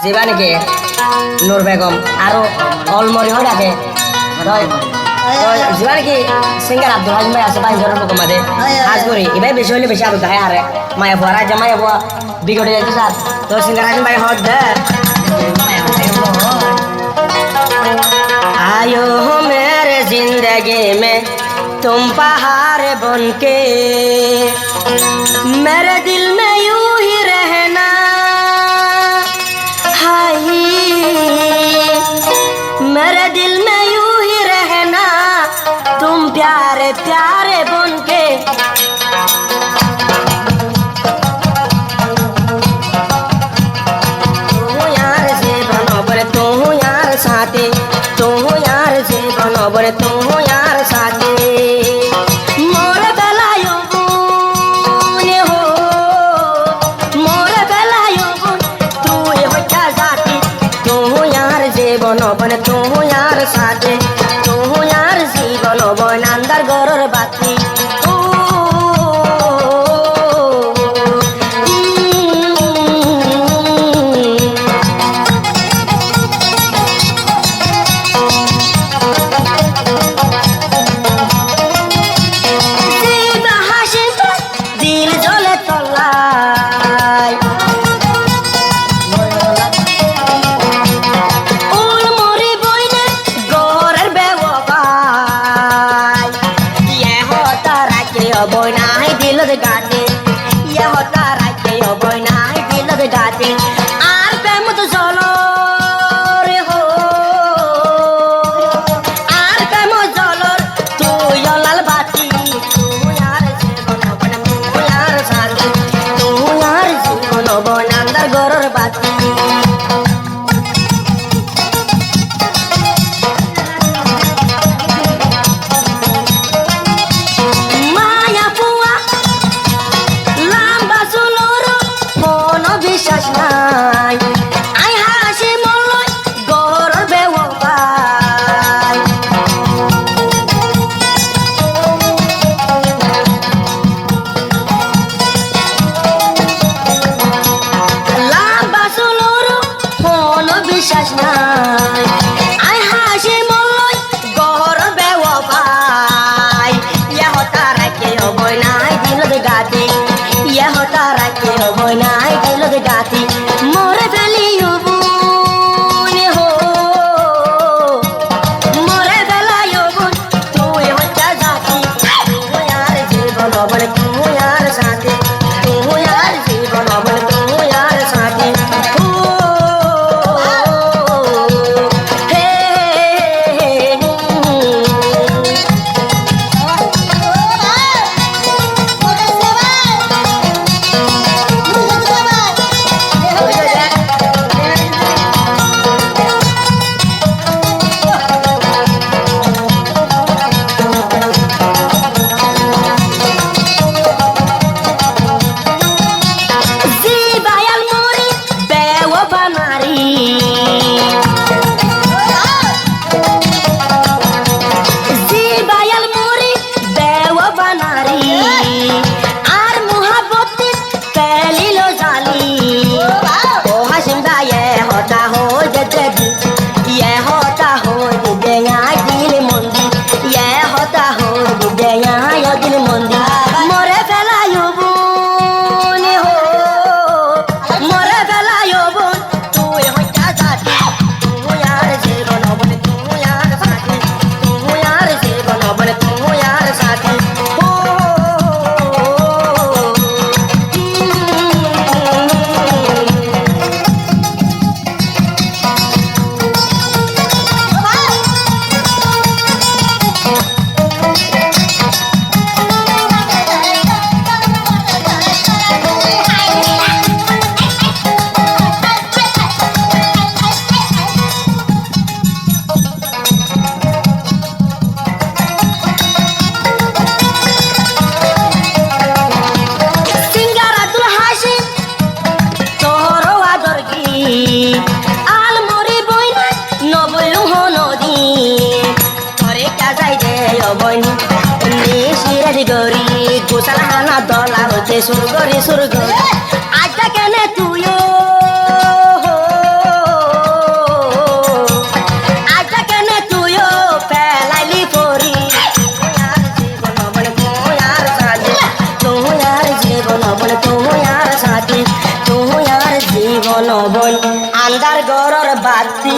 জীবানীকে নূর বেগম আরো অলমরি হয়ে ডাকে জীবানী কি সিঙ্গার আব্দুল হাজিম ভাই আছে 22 রকম মাঝে কাজ করি এবার বেশি হলে বেশি আরো গায়ে আরে মায়া ফুয়া রাজা মায়া ফুয়া বিগড়ে যাচ্ছে স্যার তো সিঙ্গার হাজিম ভাই হট দে आयो हो मेरे जिंदगी में तुम पहाड़ बन के मेरे दिल में यूं ही रहना हाय मेरे दिल में यूं ही रहना तुम प्यारे प्यारे बन के तू यार से बनो बोले तू यार साथी বলে তুমি আর সাথে মোরে বেলায় বোন হো মোরে বেলায় বোন তুই হইতা সাথী তুমি আর জীবন বনে তুমি আর সাথে তুমি আর জীবন বন আন্দার ঘরের বাতি boy nai dil de gate ye hota raite o boy nai dil de gate ar prem to jolo re ho ar prem jolo tu yo lal bati tu yar jibon bon tu yar sati tu yar jibon bon andar goror bati मोरे बेलियो बुन हो मोरे बेलायो बुन तू होता जाती तू यार जीवन बन तू यार साथी तू यार जीवन बन तू यार साथी हे गरी गोसाला हाना दला होते सुरगरी सुरग आज केने तुयो মন আন্দার গরর বাতি